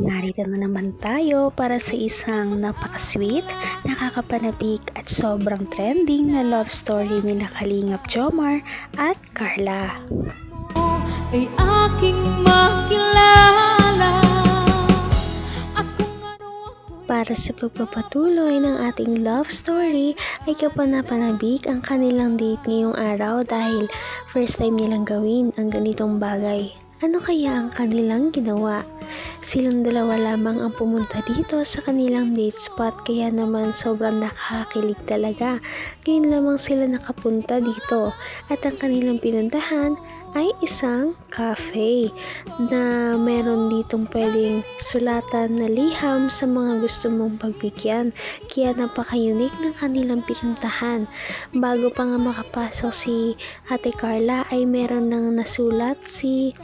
narito na naman tayo para sa isang napaka-sweet, nakakapanabik at sobrang trending na love story nila Kalingap Jomar at Carla. Ay aking makilala. Para sa pagpapatuloy ng ating love story ay kapanapanabik ang kanilang date ngayong araw dahil first time nilang gawin ang ganitong bagay. Ano kaya ang kanilang ginawa? Silang dalawa lamang ang pumunta dito sa kanilang date spot kaya naman sobrang nakakakilig talaga. Ngayon lamang sila nakapunta dito at ang kanilang pinuntahan ay isang cafe na meron ditong pwedeng sulatan na liham sa mga gusto mong pagbigyan. Kaya napaka-unique ng kanilang pinuntahan. Bago pa nga makapasok si Ate Carla ay meron nang nasulat si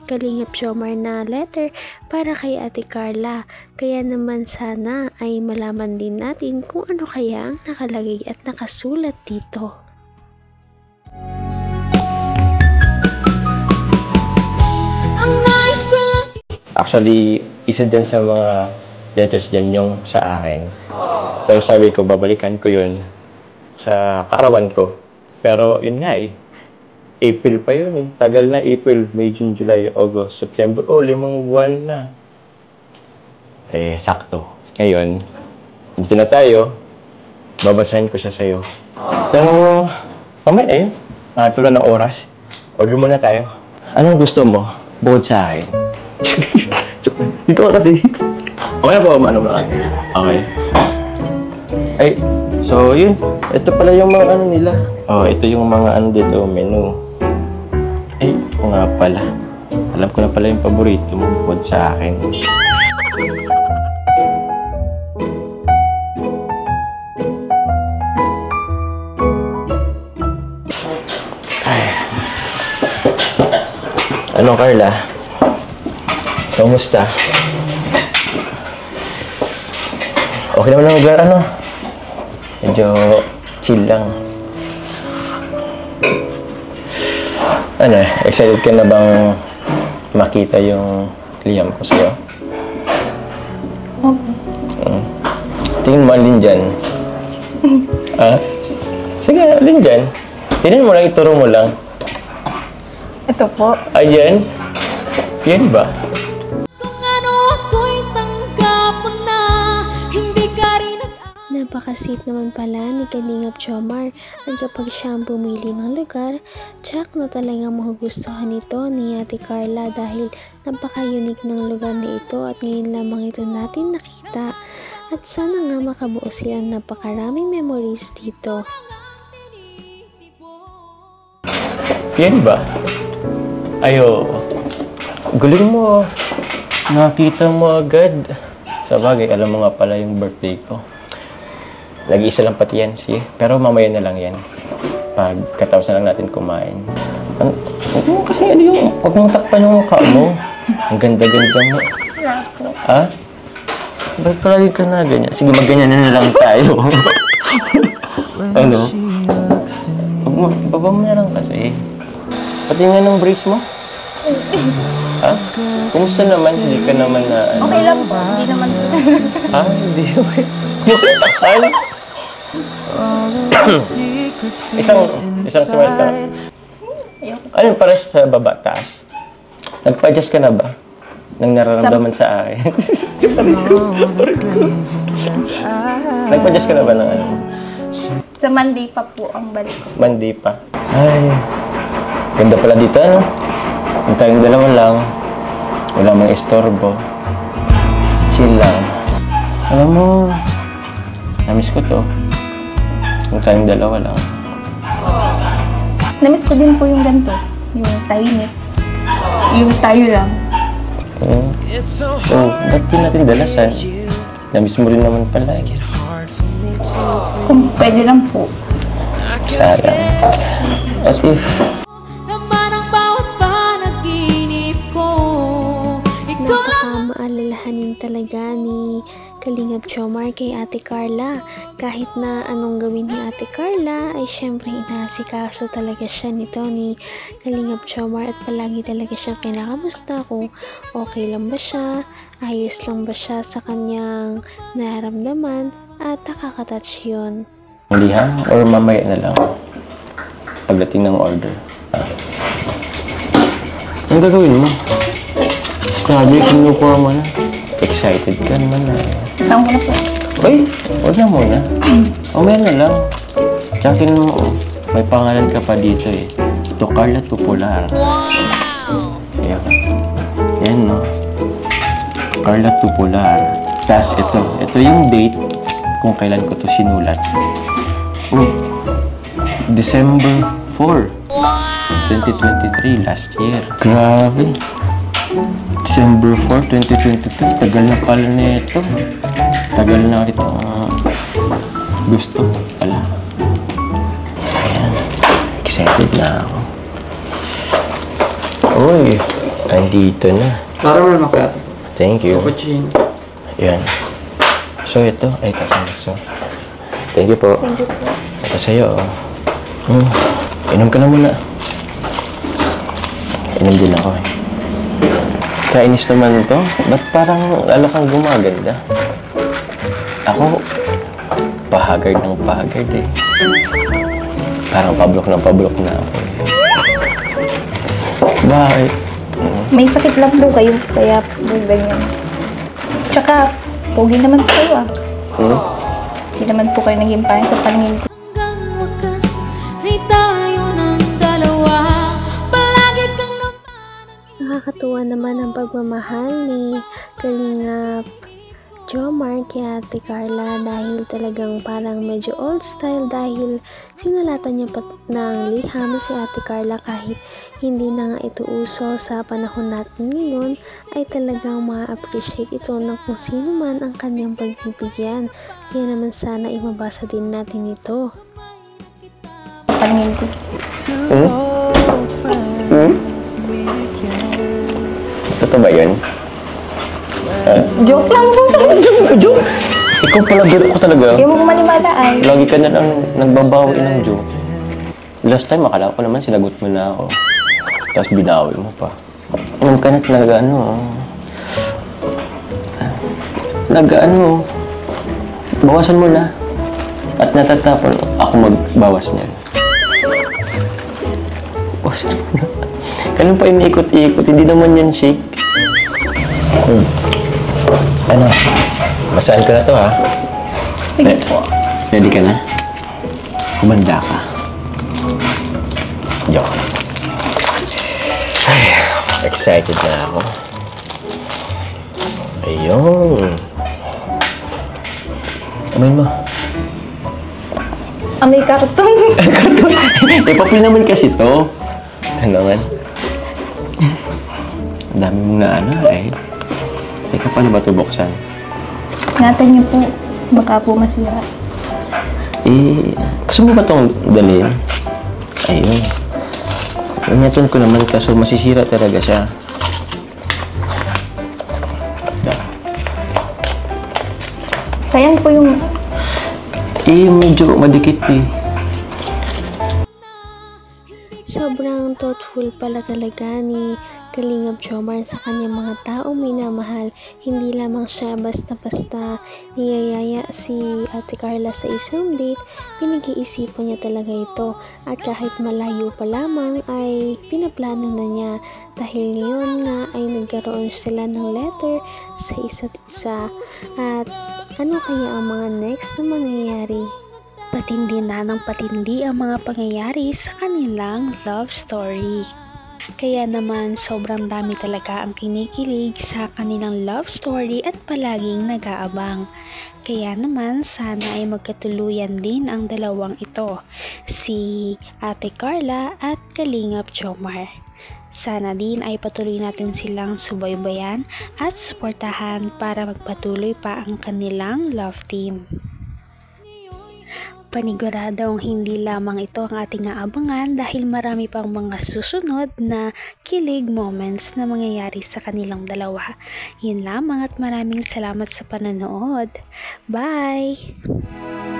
Kalingap Jomar na letter para kay Ate Carla. Kaya naman sana ay malaman din natin kung ano kaya ang nakalagay at nakasulat dito. Actually, isa din sa mga letters dyan yung sa akin. Pero sabi ko, babalikan ko yun sa karawan ko. Pero yun nga April pa yun eh. Tagal na April, May, June, July, August, September. Oh, 5 buwan na. Sakto. Ngayon, dito na tayo. Babasahin ko siya sa'yo. Pero, mamaya tulad ng oras. Order muna tayo. Anong gusto mo? Bukod sa akin. Dito ka kasi. Okay na po, ano ba? Okay. So yun. Ito pala yung mga nila. Ito yung mga dito, menu. Oo nga pala. Alam ko na pala yung paborito mo bukod sa akin. Ano, Carla? Kamusta? Okay naman ang lugar, Medyo chill lang. Excited ka na bang makita yung liham ko sa'yo? Tingin mo alin dyan? Sige, alin dyan? Tingin mo lang, ituro mo lang. Ito po. Ayan? Yan ba? Napaka-sweet naman pala ni Kalingap Jomar at kapag siya ang pumili ng lugar, tsak na talagang magugustuhan ito ni Ate Carla dahil napaka-unique ng lugar na ito at ngayon lamang ito natin nakita. At sana nga makabuo sila ng napakaraming memories dito. Yan ba? Galing mo. Nakita mo agad. Sa bagay, alam mo nga pala yung birthday ko. Nag-iisa lang pati yan, pero mamaya na lang yan. Pagkatapos na lang natin kumain. Kasi huwag mong takpan yung mukha mo. Ang ganda-ganda mo. Ba't palagi ka na ganyan? Sige, magganyan na lang tayo. Baba mo na lang kasi. Pati nga ng brace mo. Kumusta naman? Hindi ka naman na Okay lang po. Hindi naman po. Hindi okay. Takpan? Isang sumalit ka na. Ano para sa baba, taas? Nagpa-adjust ka na ba? Nang nararamdaman sa akin? Nagpa-adjust ka na ba ng Sa Monday pa po ang balik ko. Monday pa? Ganda pala dito, Kung tayong dalawa lang, wala mang istorbo. Chill lang. Alam mo, namiss ko to. Kung tayong dalawa lang. Namiss ko din po yung ganito. Yung tahimik. Yung tayo lang. Ba't di natin dalasan? Namiss mo rin naman pala. Kung pwede lang po. Sayang. At if napaka-maalalahanin talaga ni ni Kalingap Jomar kay Ate Carla. Kahit na anong gawin ni Ate Carla ay syempre inaasikaso talaga siya nito ni Kalingap Jomar at palagi talaga siyang kinakamusta kung okay lang ba siya, ayos lang ba siya sa kanyang nararamdaman at nakakatouch yun. Hindi ha? Or mamaya na lang? Pagdating ng order. Anong gagawin mo? Grabe, kinukuha mo na. Excited ka naman na. Saan ko na po? Uy, huwag na muna. Mamaya na lang. Tsakin mo, may pangalan ka pa dito eh. To Carla Tupular. Wow! Ayan. Ayan, no? Carla Tupular. Tapos ito. Ito yung date kung kailan ko to sinulat. Uy, December 4. 2023, last year. Grabe. December 4, 2022. Tagal na pala na ito. Tagal na ito. Gusto pala. Ayan. Excited na ako. Uy, andito na. Para mo naman. Thank you. Cappuccino. Ayan. So, ito. Ay, kasama. Thank you po. Thank you po. Ito sa'yo, oh. Inom ka na muna. Inom din ako, eh. Kainis naman ito. Ba't parang lalo kang gumaganda? Ako, pahagard ng pahagard, eh. Parang pablok na ako, eh. Bakit? May sakit lang po kayo, kaya po ganyan. Tsaka, pogi naman po kayo ah. Hindi naman po kayo naging pangit sa paningin ko. Hanggang wakas ay tayo ng dalawa. Palagi kang Nakakatuwa naman ang pagmamahal ni Kalingap Jomar kay Ate Carla dahil talagang parang medyo old style dahil sinulatan niya pa ng liham si Ate Carla kahit hindi na nga ito uso sa panahon natin ngayon ay talagang ma-appreciate ito ng kung sino man ang kanyang pagbibigyan. Kaya naman sana imabasa din natin ito. Paningin ko. Totoo ba yun? Joke lang po. Joke? Ikaw pala, biro ko talaga. Yung mo maniwala ay. Lagi ka na lang nagbabawi ng joke. Last time, akala ko naman sinagot mo na ako. Tapos binawi mo pa. Inom ka na talaga, bawasan mo na. At natatapon ako magbawas niyan. Bawasan mo na. Ganun pa iniikot-ikot, hindi naman yan shake. Basahan ko na to, ha? Sige po. Ready ka na? Kumanda ka. Joke. Ay, excited na ako. Ayun. Amoy mo. Amoy karton. Papel naman kasi to. Ano naman? Ang dami mong eh. Teka, paano ba ito buksan? Ingatan niyo po. Baka po masira. Gusto mo ba itong dalhin? Ayun. Ingatan ko naman kaso masisira talaga siya. Sayang po yung... Medyo madikit eh. Sobrang thoughtful pala talaga ni Kalingap Jomar sa kanyang mga taong minamahal. Hindi lamang siya basta-basta niyayaya si Ate Carla sa isang date, pinag-iisipan niya talaga ito. At kahit malayo pa lamang ay pinaplano na niya dahil ngayon nga ay nagkaroon sila ng letter sa isa't isa. At ano kaya ang mga next na mangyayari? Patindi na ng patindi ang mga pangyayari sa kanilang love story. Kaya naman sobrang dami talaga ang kinikilig sa kanilang love story at palaging nag-aabang. Kaya naman sana ay magkatuluyan din ang dalawang ito, si Ate Carla at Kalingap Jomar. Sana din ay patuloy natin silang subaybayan at suportahan para magpatuloy pa ang kanilang love team. Paniguradong hindi lamang ito ang ating aabangan dahil marami pang mga susunod na kilig moments na mangyayari sa kanilang dalawa. Yun lamang at maraming salamat sa pananood. Bye!